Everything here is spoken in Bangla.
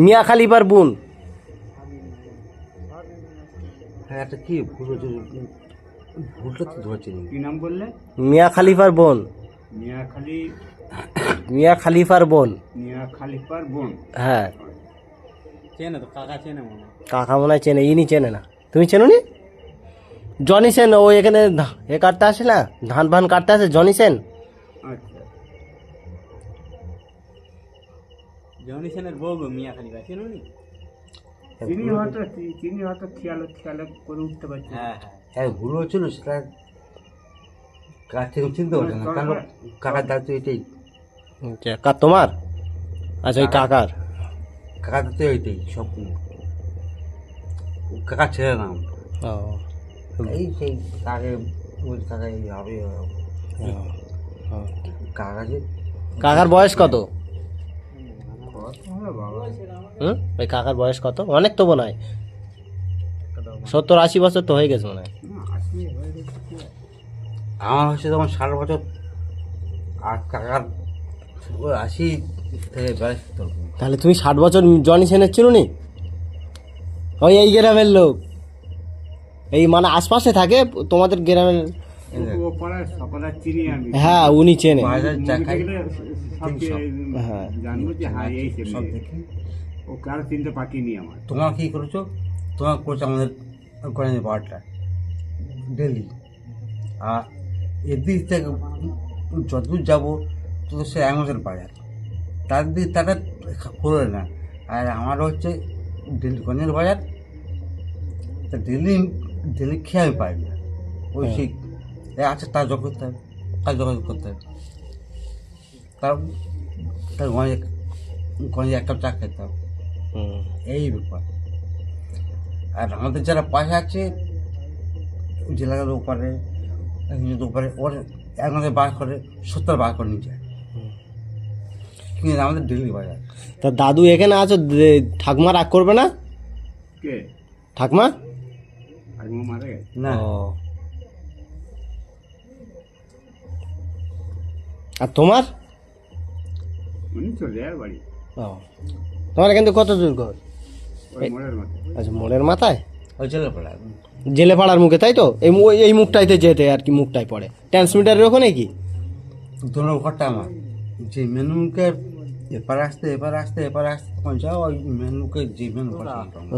মিয়া খালিফার বোন। হ্যাঁ একটা কি ভুল হচ্ছে, ভুলটা তো ধরছে না। কি নাম বললে? মিয়া খালিফার বোন। মিয়া খালিফার বোন। মিয়া খালিফার বোন। হ্যাঁ চেনে তো, কাকা চেনে মনে হয়। কাকা মনে হয় চেনে, ইনি চেনে না। তুমি চেনো নি? জনি সেন, ও এখানে এ কাটতে আসে না, ধান ফান কাটতে আসে, জনি সেন। আচ্ছা, জনি সেনের বউ গো মিয়া খালিফা, চেনো নি? তিনি হয়তো খেয়াল করে উঠতে পারছেন। হ্যাঁ হ্যাঁ, হ্যাঁ ভুল হচ্ছিল সেটা কাছ থেকে চিনতে পারছে না, কারণ কাকার দায়িত্ব এটাই। কার তোমার? আচ্ছা ওই কাকার। কাকার দায়িত্ব এটাই সব, কাকার ছেলে নাম। ও এই সেই কাকে বলছি, কাকা এই হবে কাকা যে। কাকার বয়স কত? বাবা ওই কাকার বয়স কত? অনেক তো মনে হয় 70-80 বছর তো হয়ে গেছে মনে হয়। আমার হচ্ছে তখন 60 বছর, আর কাকার 80 থেকে 82। তাহলে তুমি 60 বছর জনি সেনের চিনো নি? ওই এই গ্রামের লোক, এই মানে আশপাশে থাকে তোমাদের গ্রামের। ও পাড়ায় সকলে চিনি আমি। হ্যাঁ উনি চেনে। বাজার চা খাই হ্যাঁ জানবো যে হ্যাঁ এই ছেলে। সব দেখি। ও কারো চিনতে পাঠিয়ে আমার। তোমার কী করেছো? তোমার করেছো আমাদের কলেজের বারটা ডেলি, আর এদিক থেকে যতদূর যাবো তো সে অ্যামাজন বাজার, তার দিক তাটা করে না। আর আমার হচ্ছে ডেলি গঞ্জের বাজার, তা ডেলি খেয়ে আমি পাই না। ওই সেই আচ্ছা তার যোগ করতে হবে, তার যোগাযোগ করতে হবে, তার তার গঞ্জে এক কাপ চা খেতে হবে, এই ব্যাপার। আর আমাদের যারা পয়সা আছে জেলার ওপারে ওপারে, ওর এক মাসে বার করে 70 বার করে নিয়ে যায়, কিন্তু আমাদের ডেলি বাজার। তা দাদু এখানে আছো, ঠাকুমা রাগ করবে না? কে ঠাকুমা? আজমা মারা গেছে না ও। আর তোমার? উনি চলে যায় বাড়ি, ও তোমার কিন্তু কত দূর ঘর? ওই মোড়ের মধ্যে। আচ্ছা মোড়ের মাথায়, ওই চলে পড়া। জেলে পাড়ার মুখে, তাই তো? এই মুখটাইতে যেতে আর কি, মুখটাই পড়ে ট্রান্সমিটারের ওখানে কি? দুটো ঘরটা আমার, যে মেনুকে এপার আসতে তখন যাও, ওই মেনুকে যে মেনু ঘরটা আমার।